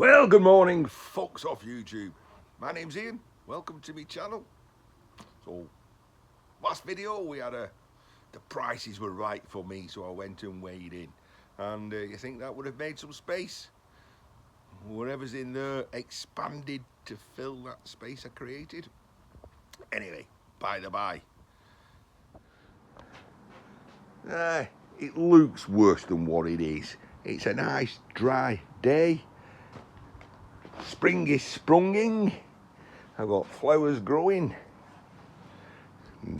Well, good morning, folks off YouTube. My name's Ian. Welcome to my channel. So, last video we had the prices were right for me, so I went and weighed in. And you think that would have made some space? Whatever's in there expanded to fill that space I created. Anyway, by the by. It looks worse than what it is. It's a nice dry day. Spring is sprunging. I've got flowers growing,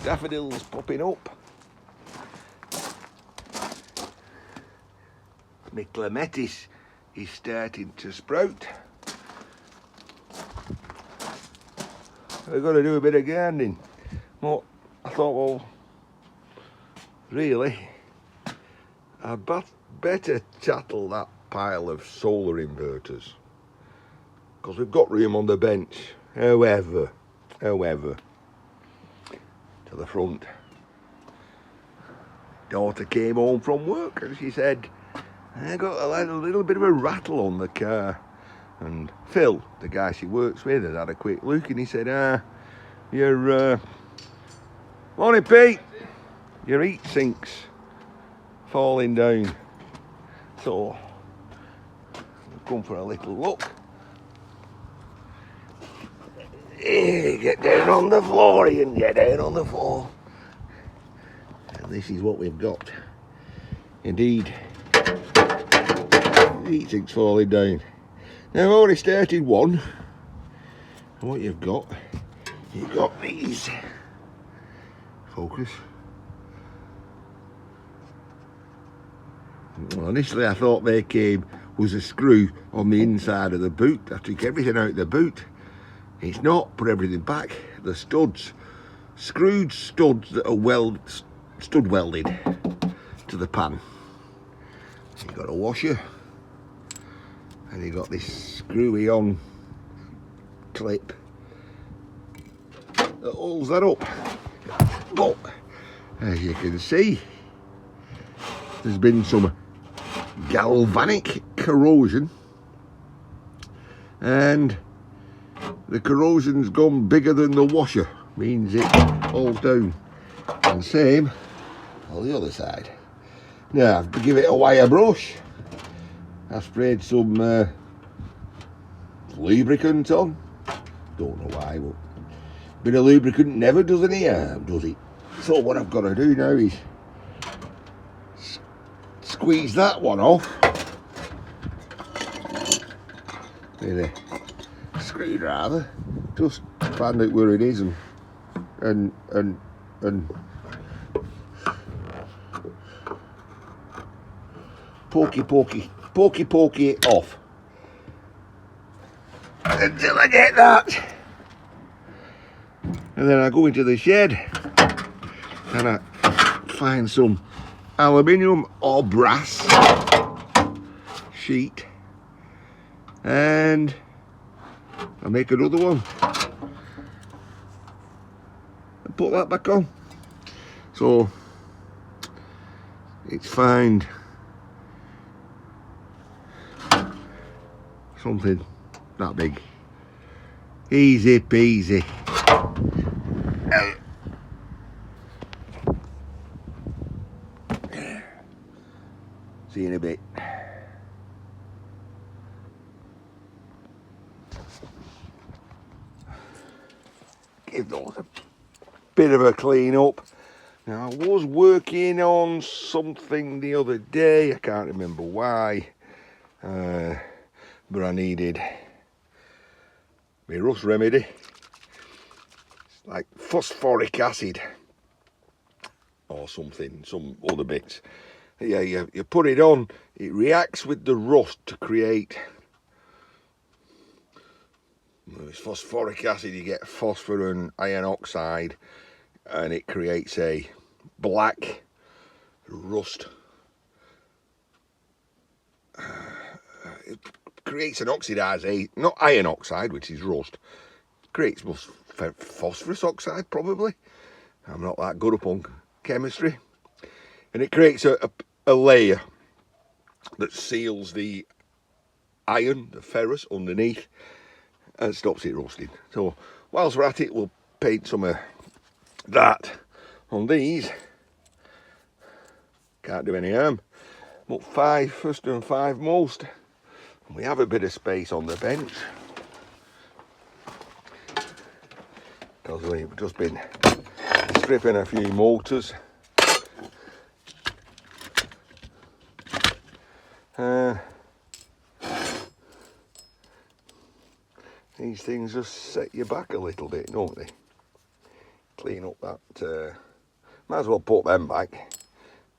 daffodils popping up. My clematis is starting to sprout. I've got to do a bit of gardening. But I thought, well, really, I'd better tackle that pile of solar inverters, because we've got room on the bench. However, to the front. Daughter came home from work and she said, I got a little bit of a rattle on the car. And Phil, the guy she works with, had had a quick look and he said, your morning Pete, your heat sink's falling down. So I've come for a little look. Get down on the floor, Ian, get down on the floor. And this is what we've got. Indeed, the heat sink's falling down. Now I've already started one. And what you've got these. Focus. Well, initially I thought they came was a screw on the inside of the boot. I took everything out of the boot. It's not, put everything back. The studs, screwed studs that are stud welded to the pan. You've got a washer, and you've got this screwy on clip that holds that up. But as you can see, there's been some galvanic corrosion, and the corrosion's gone bigger than the washer, means it falls down. And same on the other side. Now, to give it a wire brush, I sprayed some lubricant on. Don't know why, but a bit of lubricant never does any harm, does it? So what I've got to do now is squeeze that one off with a screwdriver. Just find out where it is and pokey it off until I get that. And then I go into the shed and I find some aluminium or brass sheet and I make another one and put that back on. So it's fine. Something that big. Easy peasy. See you in a bit. Give those a bit of a clean up. Now I was working on something the other day, I can't remember why, but I needed my rust remedy. It's like phosphoric acid or something, some other bits. Yeah, you put it on, it reacts with the rust to create, it's phosphoric acid, you get phosphor and iron oxide, and it creates a black rust. It creates an oxidized, not iron oxide, which is rust, creates phosphorus oxide probably. I'm not that good upon chemistry. And it creates a layer that seals the iron, the ferrous underneath, and stops it rusting. So whilst we're at it, we'll paint some of that on these. Can't do any harm. But 5 first and 5 most. And we have a bit of space on the bench, because we've just been stripping a few motors. These things just set you back a little bit, don't they? Clean up that, might as well put them back,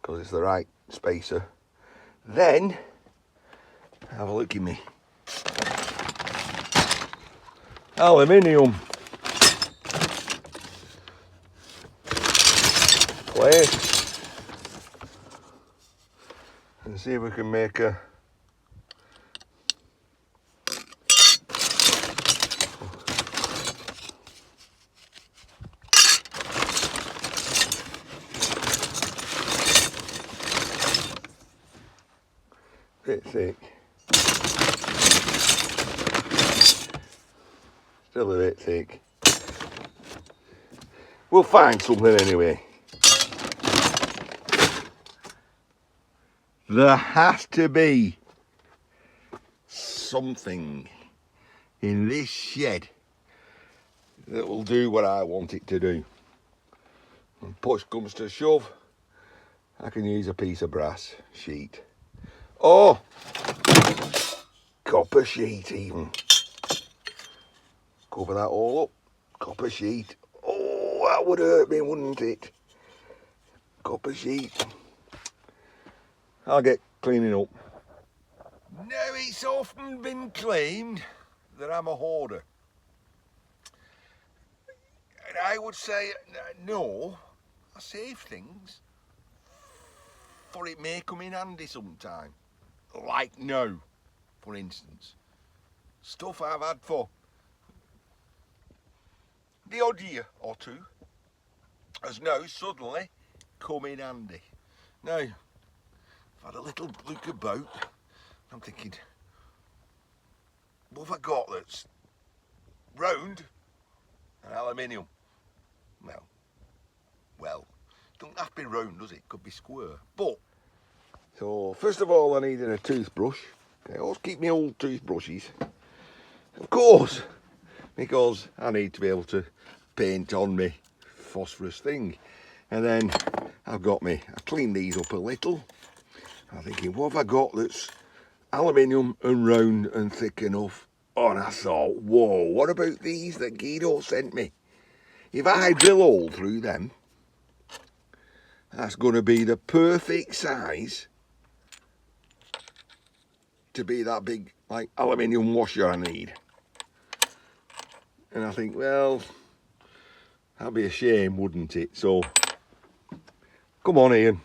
because it's the right spacer. Then, have a look at me. Aluminium. Plate. And see if we can make a bit thick. Still a bit thick. We'll find something anyway. There has to be something in this shed that will do what I want it to do. When push comes to shove, I can use a piece of brass sheet. Oh, copper sheet even. Cover that all up. Copper sheet. Oh, that would hurt me, wouldn't it? Copper sheet. I'll get cleaning up. Now, it's often been claimed that I'm a hoarder. And I would say, no, I save things, for it may come in handy sometime. Like now, for instance. Stuff I've had for the odd year or two has now suddenly come in handy. Now, I've had a little look about. I'm thinking, what have I got that's round and aluminium? Well, don't have to be round, does it? Could be square. But, so first of all, I needed a toothbrush. I always keep my old toothbrushes, of course, because I need to be able to paint on me phosphorus thing. And then I cleaned these up a little. I'm thinking, what have I got that's aluminium and round and thick enough? Oh, and I thought, whoa, what about these that Guido sent me? If I drill a hole through them, that's going to be the perfect size to be that big, like, aluminium washer I need. And I think, well, that'd be a shame, wouldn't it? So, come on, Ian.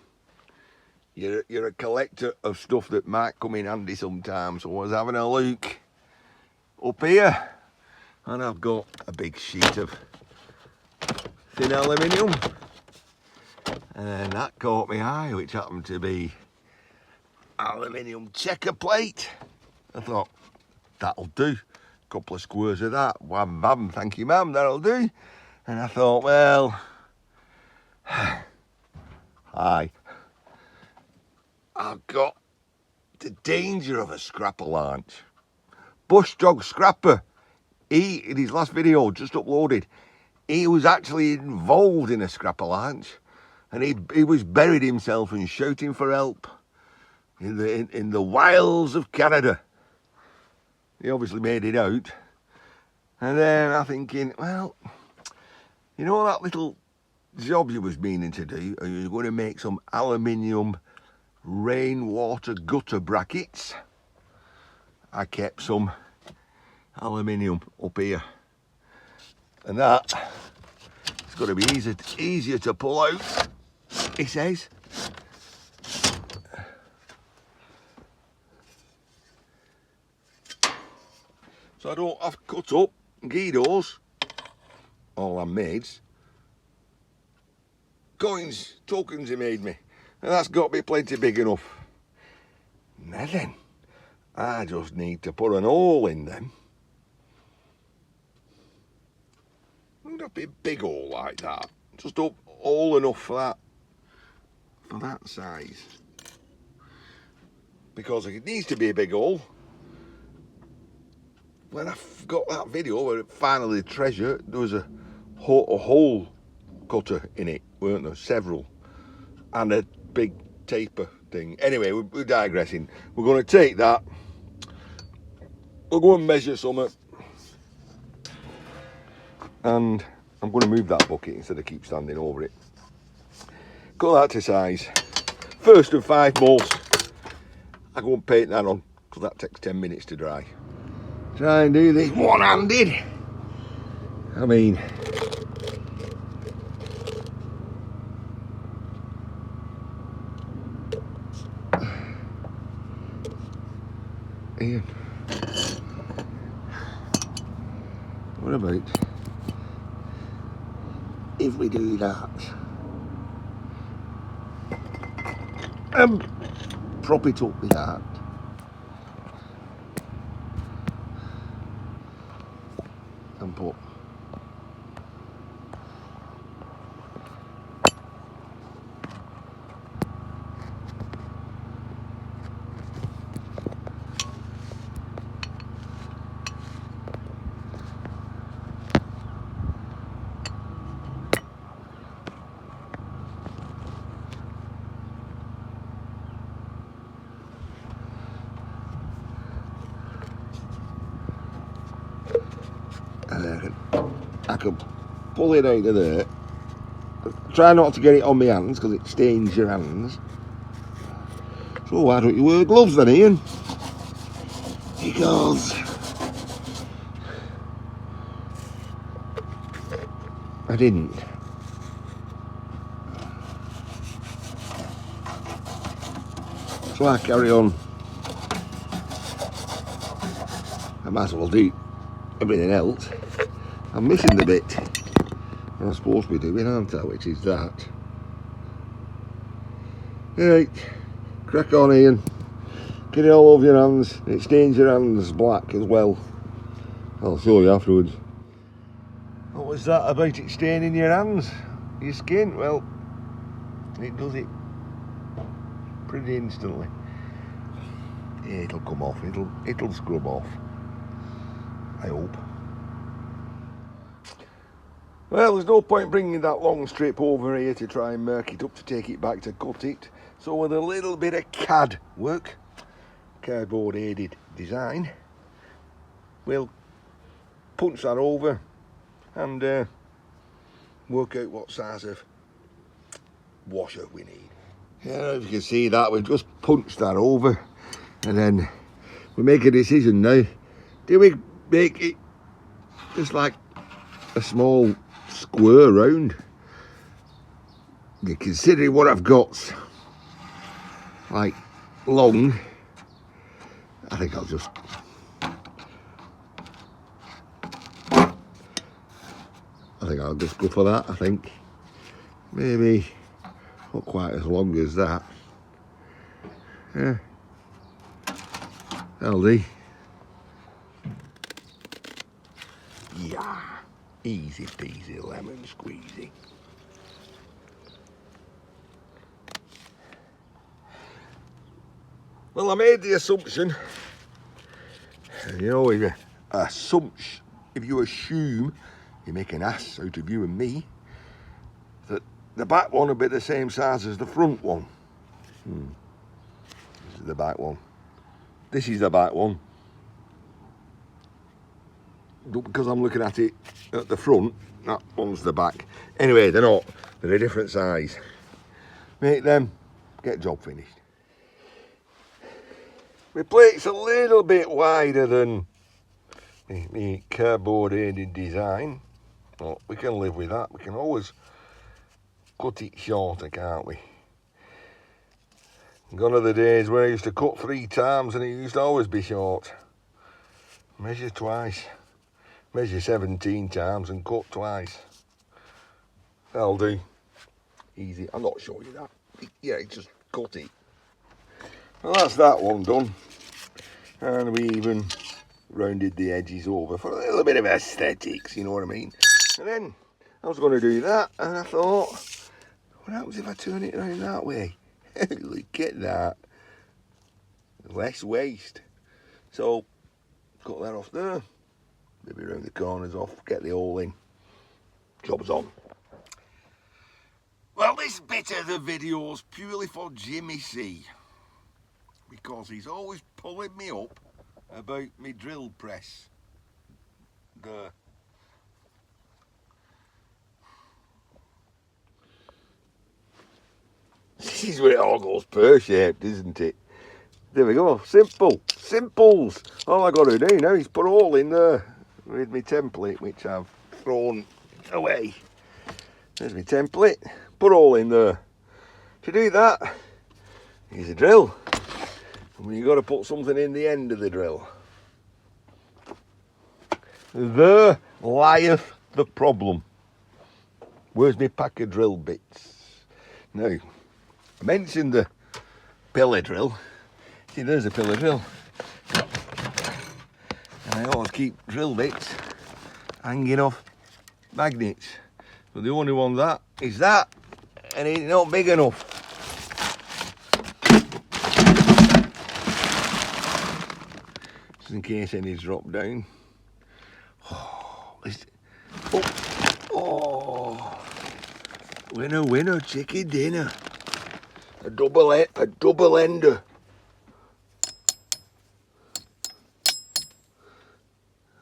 You're a collector of stuff that might come in handy sometimes. So I was having a look up here, and I've got a big sheet of thin aluminium, and that caught my eye, which happened to be aluminium checker plate. I thought, that'll do. A couple of squares of that. Wham bam, thank you ma'am, that'll do. And I thought, well, I've got the danger of a scrapper launch. Bush Dog Scrapper, he, in his last video just uploaded, he was actually involved in a scrapper launch, and he was buried himself and shouting for help in the wilds of Canada. He obviously made it out. And then I'm thinking, well, you know that little job you was meaning to do, and you were going to make some aluminium rainwater gutter brackets. I kept some aluminium up here, and that it's going to be easier to pull out, he says. So I don't have to cut up Guido's, all I'm made's, coins, tokens he made me, and that's got to be plenty big enough. Now then, I just need to put an hole in them. Not a big hole like that, just up hole enough for that size. Because it needs to be a big hole. When I got that video where it finally treasure, there was a hole cutter in it, weren't there? Several. And a big taper thing. Anyway, we're digressing. We're going to take that. We'll go and measure some. And I'm going to move that bucket instead of keep standing over it. Cut that to size. First of 5 moles. I go and paint that on because that takes 10 minutes to dry. Try and do this one-handed. I mean, Ian, what about if we do that? Prop it up with that. And put and I can pull it out of there. Try not to get it on my hands because it stains your hands. So why don't you wear gloves then, Ian? Because I didn't. So I carry on. I might as well do everything else. I'm missing the bit I'm supposed to be doing, aren't I? Which is that. Right, crack on, Ian. Get it all over your hands. It stains your hands black as well. I'll show you afterwards. What was that about it staining your hands? Your skin? Well, it does it pretty instantly. Yeah, it'll come off. It'll scrub off. I hope. Well, there's no point bringing that long strip over here to try and mark it up to take it back to cut it. So with a little bit of CAD work, cardboard aided design, we'll punch that over and work out what size of washer we need. Yeah, if you can see that, we've just punched that over, and then we make a decision now. Do we make it just like a small square round? Considering what I've got like long, I think I'll just go for that. I think maybe not quite as long as that. Yeah, that'll do. Yeah, easy peasy lemon squeezy. Well, I made the assumption, you know, if you assume you make an ass out of you and me, that the back one will be the same size as the front one. This is the back one. This is the back one. But because I'm looking at it at the front, that one's the back. Anyway, they're not. They're a different size. Make them, get job finished. My plate's a little bit wider than the cardboard aided design. But we can live with that. We can always cut it shorter, can't we? Gone are the days where I used to cut 3 times and it used to always be short. Measure twice. Measure 17 times and cut twice. That'll do. Easy. I'm not showing you that. Yeah, just cut it. Well, that's that one done. And we even rounded the edges over for a little bit of aesthetics, you know what I mean? And then I was going to do that, and I thought, what happens if I turn it around that way? Look at that. Less waste. So, cut that off there. Maybe round the corners off, get the hole in. Job's on. Well, this bit of the video's purely for Jimmy C, because he's always pulling me up about my drill press. This is where it all goes pear-shaped, isn't it? There we go, simple, simples. All I got to do now is put a hole in there with my template, which I've thrown away. There's my template, put a hole in there. To do that, here's a drill. And you've got to put something in the end of the drill. There lieth the problem. Where's my pack of drill bits? Now, I mentioned the pillar drill. See, there's a pillar drill. And I always keep drill bits hanging off magnets. But the only one that is that, and it's not big enough. Just in case any's dropped down. Oh, winner, winner, chicken dinner. A double ender.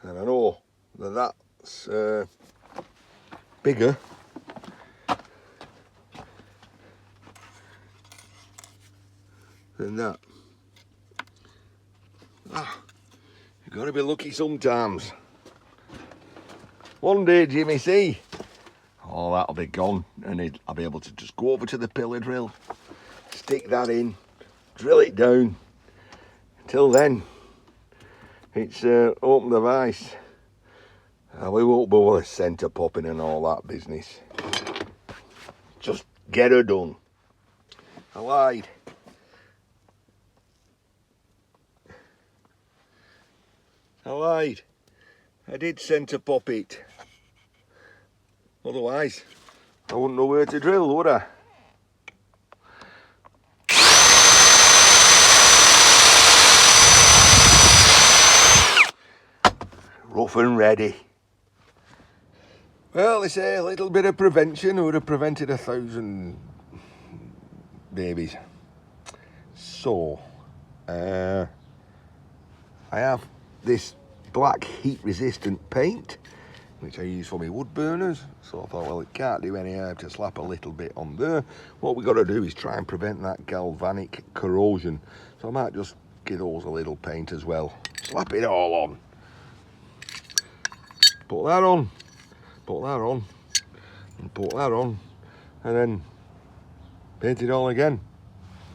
And I know that that's bigger than that. You've got to be lucky sometimes. One day, Jimmy C, oh, that'll be gone, and I'll be able to just go over to the pillar drill, stick that in, drill it down. Until then, it's open the vice. We won't bother centre popping and all that business. Just get her done. I lied. I did centre pop it. Otherwise, I wouldn't know where to drill, would I? Rough and ready. Well, they say a little bit of prevention would have prevented 1,000 babies. So, I have this black heat resistant paint, which I use for my wood burners. So I thought, well, it can't do any harm to slap a little bit on there. What we got to do is try and prevent that galvanic corrosion. So I might just give those a little paint as well. Slap it all on. Put that on. Put that on. And put that on. And then paint it all again.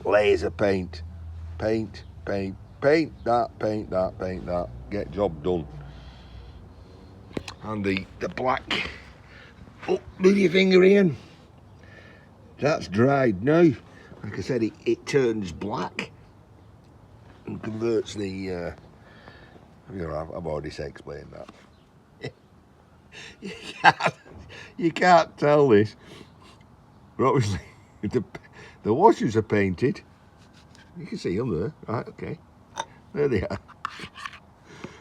Laser paint. Paint, paint, paint that, paint that, paint that. Get job done. And the black, oh, move your finger in. That's dried now. Like I said, it turns black and converts the, you know, I've already explained that. You can't tell this. But obviously, the washers are painted. You can see them there. Right, okay. There they are.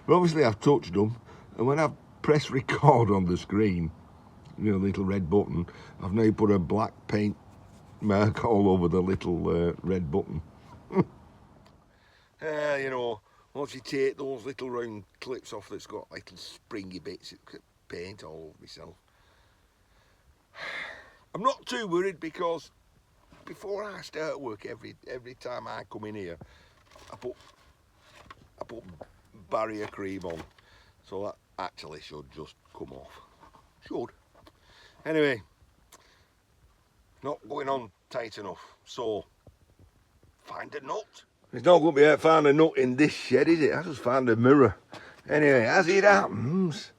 But obviously, I've touched them. And when I've pressed record on the screen, you know, the little red button, I've now put a black paint mark all over the little red button. You know, once you take those little round clips off that's got little springy bits of paint all over myself. I'm not too worried because before I start work, every time I come in here, I put barrier cream on, so that actually should just come off. Should. Anyway, not going on tight enough, so find a nut. It's not going to be able to find a nut in this shed, is it? I just found a mirror. Anyway, as it happens,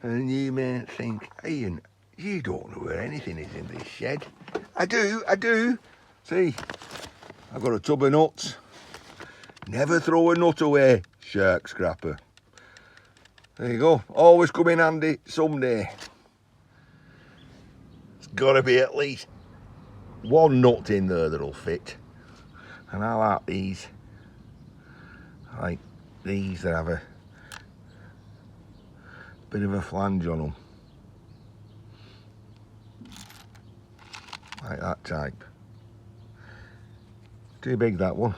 and you may think, Ian, you don't know where anything is in this shed. I do. See, I've got a tub of nuts. Never throw a nut away, shark scrapper. There you go. Always come in handy someday. It's got to be at least one nut in there that'll fit. And I like these. I like these that have a bit of a flange on them. Like that type. Too big, that one.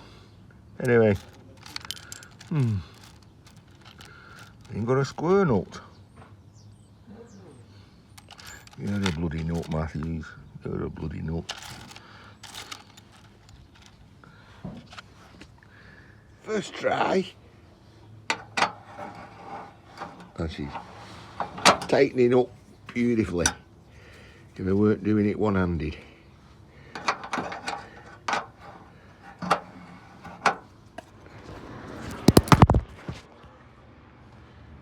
Anyway. Ain't got a square nut. You're a bloody nut, Matthews. You're a bloody nut. First try. And she's tightening up beautifully. If I weren't doing it one-handed.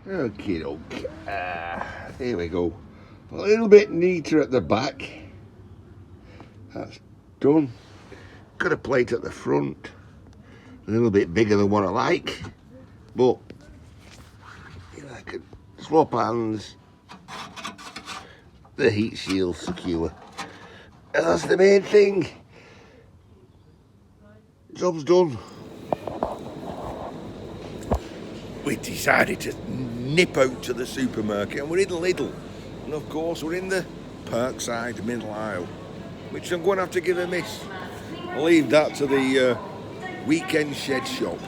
Okie doke. There we go. A little bit neater at the back. That's done. Got a plate at the front. A little bit bigger than what I like. But you know, I could swap hands. The heat shield's secure. And that's the main thing. Job's done. We decided to nip out to the supermarket, and we're in Lidl, and of course we're in the Parkside middle aisle, which I'm going to have to give a miss. I'll leave that to the weekend shed shop,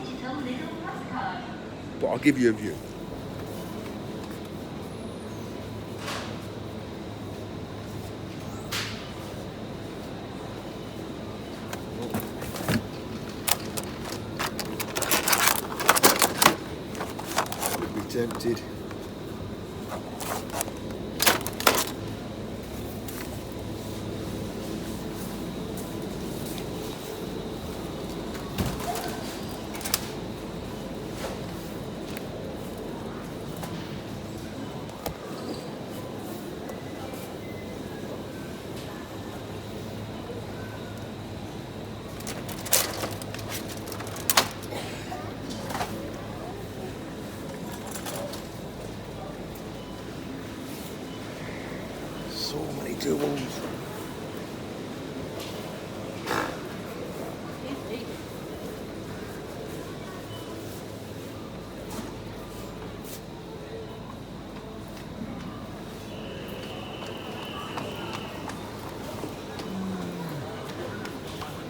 but I'll give you a view. Tempted. So many tools.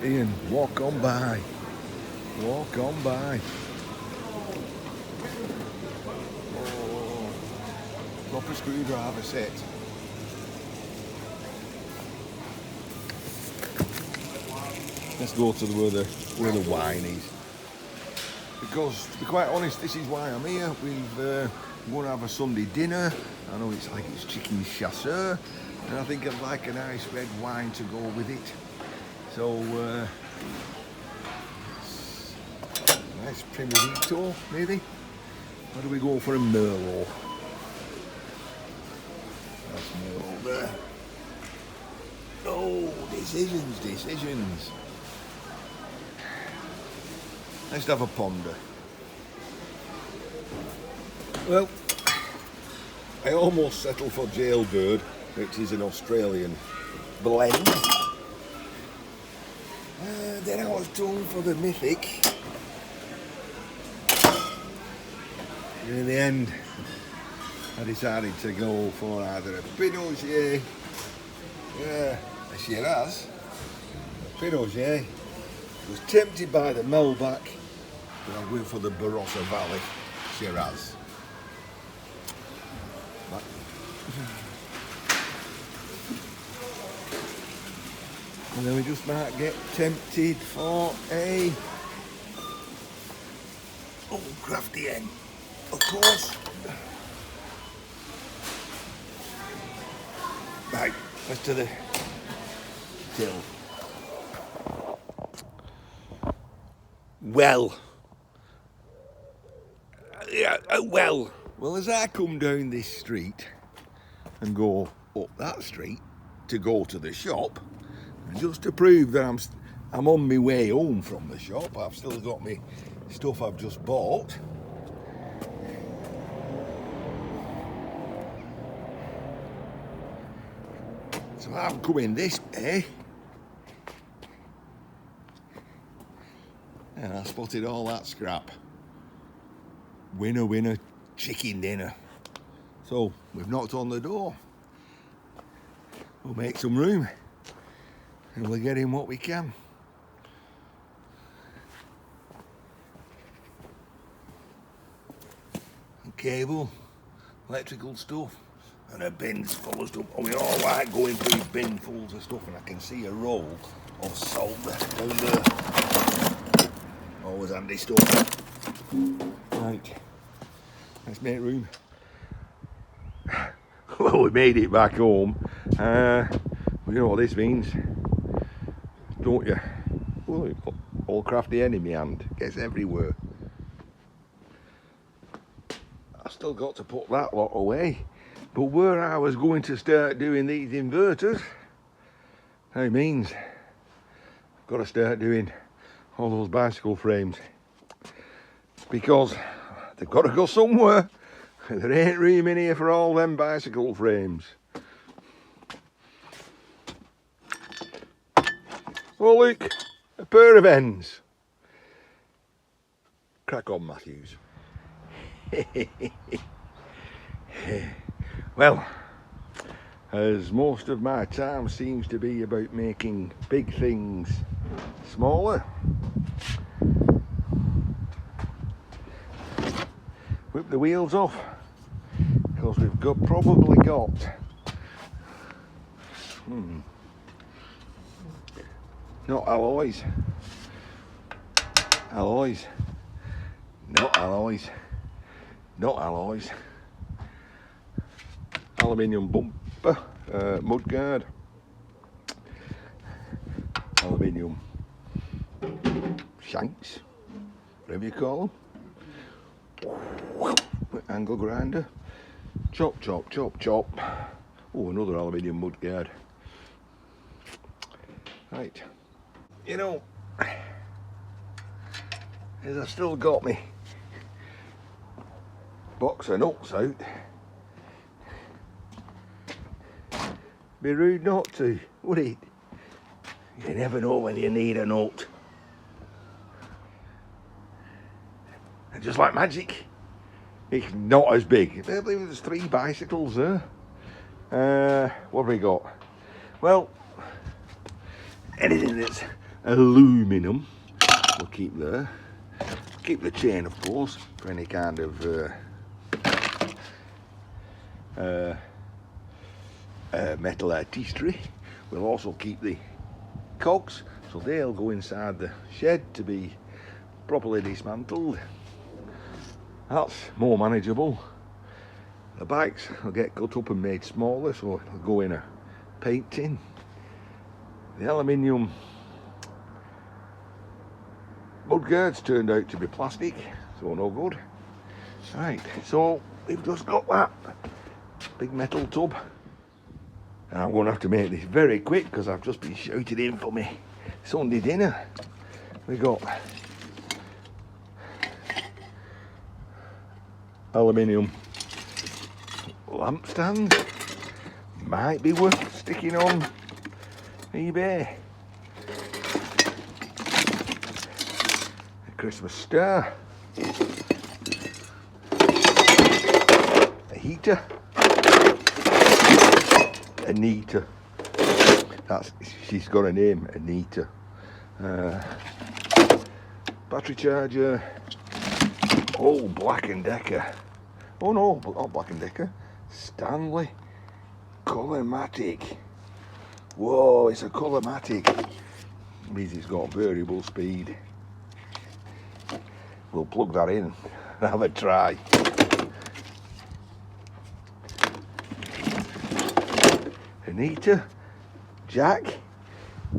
Ian, walk on by. Walk on by. Oh, proper screwdriver set. Let's go to where the wine is. Because, to be quite honest, this is why I'm here. We're going to have a Sunday dinner. I know it's chicken chasseur, and I think I'd like a nice red wine to go with it. So, nice Primadito, maybe. Or do we go for a Merlot? That's Merlot there. Oh, decisions. Let's have a ponder. Well, I almost settled for Jailbird, which is an Australian blend. Then I was done for the Mythic. And in the end, I decided to go for either a Pinot a Shiraz, a Pinot. Was tempted by the Melback, but I went for the Barossa Valley Shiraz. And then we just might get tempted for a crafty hen, of course. Right, let's do the till. Well, as I come down this street and go up that street to go to the shop, and just to prove that I'm on my way home from the shop, I've still got my stuff I've just bought. So I'm coming this way, and I spotted all that scrap. Winner, winner, chicken dinner. So we've knocked on the door. We'll make some room and we'll get in what we can. And cable, electrical stuff, and a bin's full of stuff. And we all like going through binfuls of stuff, and I can see a roll of salt down there. Always handy stuff. Right, let's make room. Well, we made it back home. You know what this means, don't you? Well, all crafty enemy hand gets everywhere. I've still got to put that lot away. But where I was going to start doing these inverters, that means I've got to start doing all those bicycle frames, because they've got to go somewhere. There ain't room in here for all them bicycle frames. Oh look, a pair of ends. Crack on, Matthews. Well, as most of my time seems to be about making big things smaller, whip the wheels off, because we've probably got not alloys, not alloys, aluminium bumper, mudguard, aluminium shanks, whatever you call them, angle grinder, chop, chop, chop, chop. Oh, another aluminium mudguard. Right, you know, as I've still got me box of nuts out, be rude not to, would it? You never know when you need a nut. And just like magic, it's not as big. I believe there's 3 bicycles there. What have we got? Well, anything that's aluminum we'll keep there. Keep the chain, of course, for any kind of metal artistry. We'll also keep the cogs, so they'll go inside the shed to be properly dismantled. That's more manageable. The bikes will get cut up and made smaller, so they'll go in a paint tin. The aluminium mudguards turned out to be plastic, so no good. Right, so we've just got that big metal tub, and I'm going to have to make this very quick because I've just been shouted in for me Sunday dinner. We got aluminium lamp stands, might be worth sticking on eBay. A Christmas star, a heater, Anita. She's got a name, Anita. Battery charger. Oh, Black & Decker. Oh no, not Black & Decker. Stanley Colourmatic. Whoa, it's a Colourmatic. Means it's got variable speed. We'll plug that in and have a try. Anita, Jack.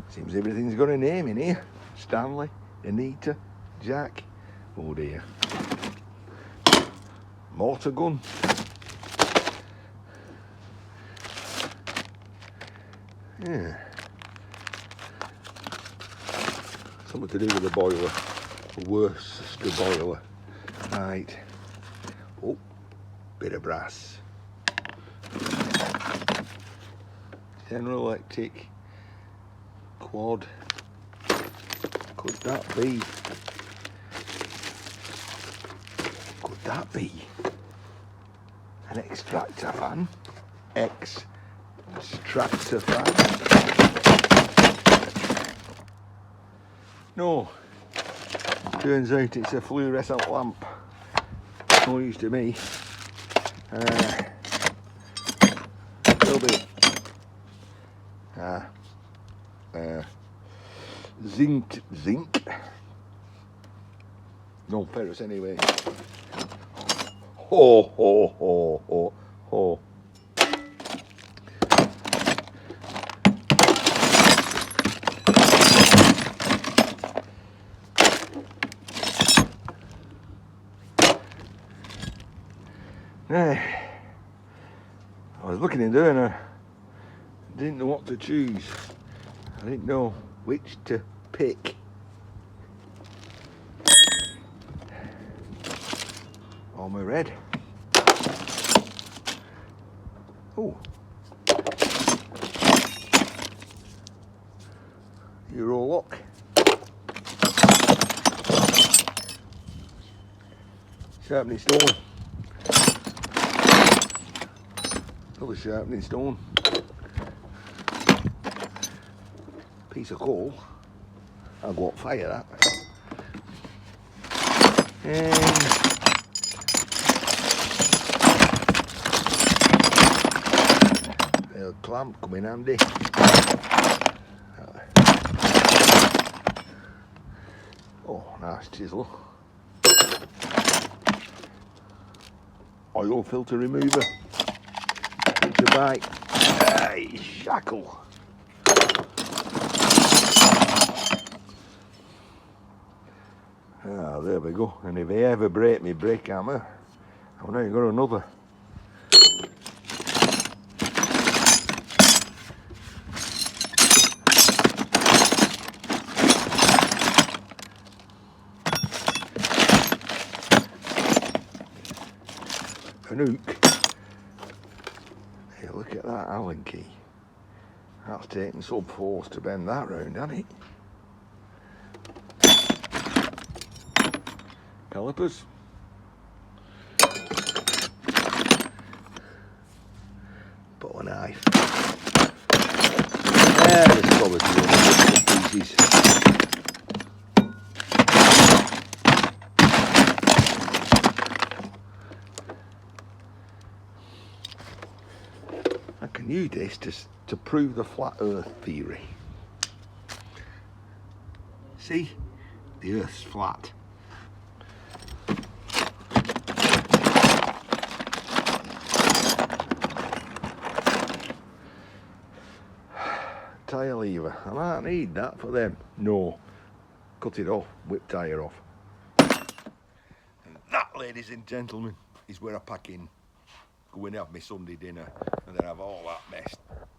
Seems everything's got a name in here. Stanley, Anita, Jack. Oh dear. Mortar gun. Yeah. Something to do with the boiler. Worcester boiler. Right. Oh, bit of brass. General Electric quad. Could that be? Could that be an extractor fan? Extractor fan? No. Turns out it's a fluorescent lamp. No use to me. Little bit. Zinc. No ferrous anyway. Ho. I was looking in there and I didn't know what to choose. I didn't know which to pick. On my red. Oh. Euro lock. Sharpening stone. Another sharpening stone. Piece of coal. I'll go up fire that. And a clamp come in handy. Oh, nice chisel. Oil filter remover. Filter bite. Hey, shackle. Ah, there we go. And if I ever break my brake hammer, I've now got another. An hook. Hey, look at that Allen key. That's taking some force to bend that round, hasn't it? Calipers. But a knife. There, there's probably two pieces. I can use this to prove the flat earth theory. See? The earth's flat. Tyre lever. I might need that for them. No. Cut it off. Whip tyre off. And that, ladies and gentlemen, is where I pack in. Go and have my Sunday dinner and then have all that mess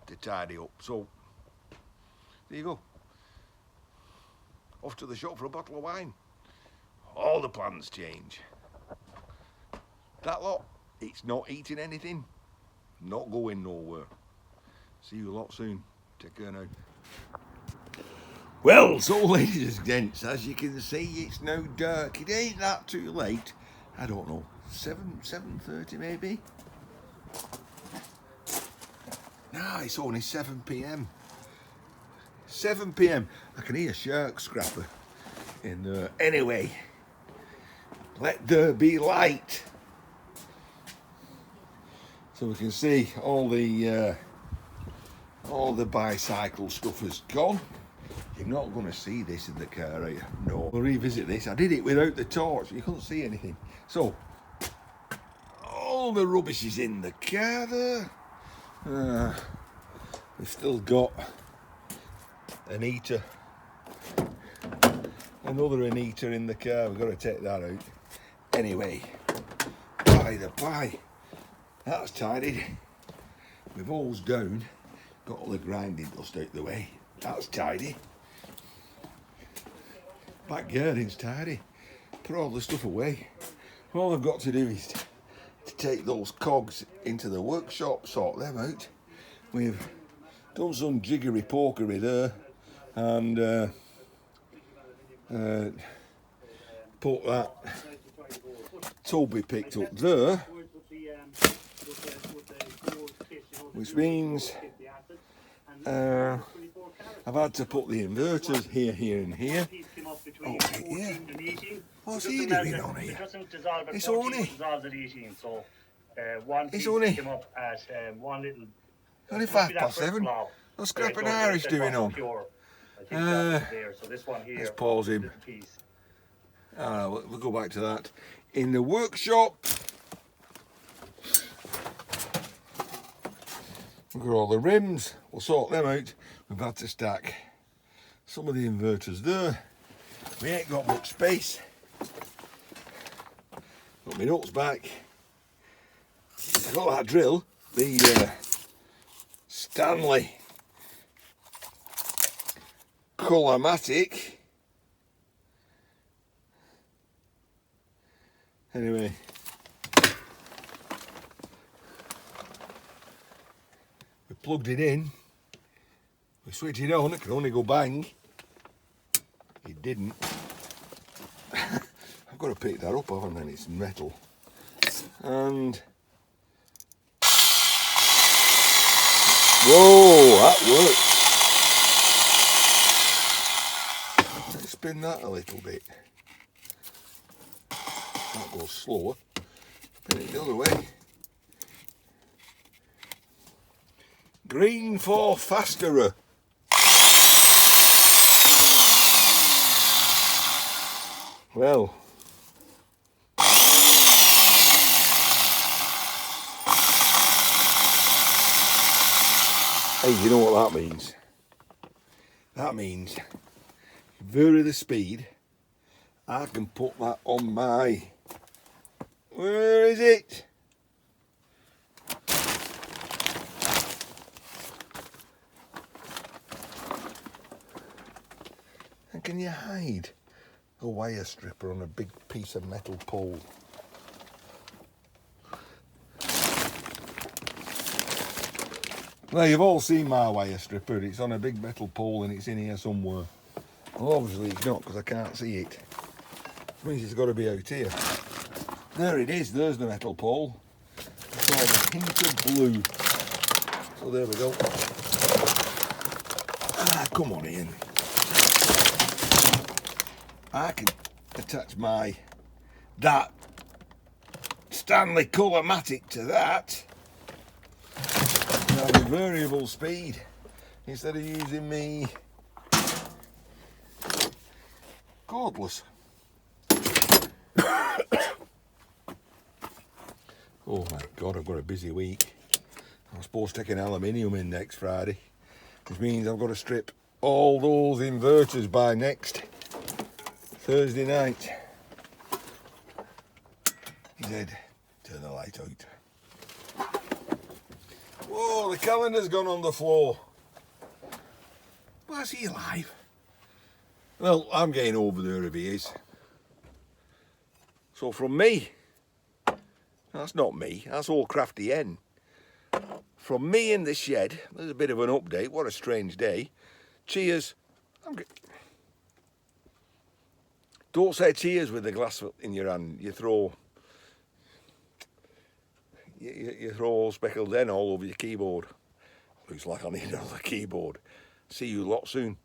to tidy up. So, there you go. Off to the shop for a bottle of wine. All the plans change. That lot, it's not eating anything, not going nowhere. See you a lot soon. Take care now. Well, so ladies and gents, as you can see, it's now dark. It ain't that too late. I don't know, 7:30 maybe? Nah, it's only 7 PM. 7 PM. I can hear shark scrapper in there. Anyway, let there be light. So we can see all the bicycle stuff has gone. You're not going to see this in the car, are you? No. We'll revisit this. I did it without the torch. You couldn't see anything. So, all the rubbish is in the car there. We've still got an heater. Another heater in the car. We've got to take that out. Anyway, by the by, that's tidied. We've hosed down. Got all the grinding dust out the way. That's tidy. Backyarding's tidy. Put all the stuff away. All I've got to do is to take those cogs into the workshop, sort them out. We've done some jiggery pokery there, and put that tub we picked up there, which means I've had to put the inverters here, here and here. Oh, yeah. What's he doing on here? It's only. It's only. Only 7:05. What's Scrapping Irish doing on? Let's pause him. We'll go back to that. In the workshop, we've got all the rims. We'll sort them out. We've had to stack some of the inverters there. We ain't got much space. Got my nuts back. I got that drill, the Stanley Colourmatic. Anyway, we plugged it in, we switched it on, it could only go bang. It didn't. I've got to pick that up, haven't I? It's metal. And whoa, that works. Let's spin that a little bit. That goes slower. Spin it the other way. Green for fasterer. Well, hey, you know what that means? That means vary the speed. I can put that on my, where is it? And can you hide a wire stripper on a big piece of metal pole? Well, you've all seen my wire stripper. It's on a big metal pole and it's in here somewhere. Well, obviously it's not because I can't see it. Which means it's got to be out here. There it is, there's the metal pole. It's all a hint of blue. So there we go. Ah, come on Ian. I can attach that Stanley Colourmatic to that. And have a variable speed instead of using me cordless. Oh my God, I've got a busy week. I'm supposed to take an aluminium in next Friday, which means I've got to strip all those inverters by next Thursday night. He said, turn the light out. Whoa, the calendar's gone on the floor. Why is he alive? Well, I'm getting over there if he is. So from me, that's not me, that's all Crafty Hen. From me in the shed, there's a bit of an update. What a strange day. Cheers. Don't say cheers with the glass in your hand. You throw speckled hen all over your keyboard. Looks like I need another keyboard. See you lot soon.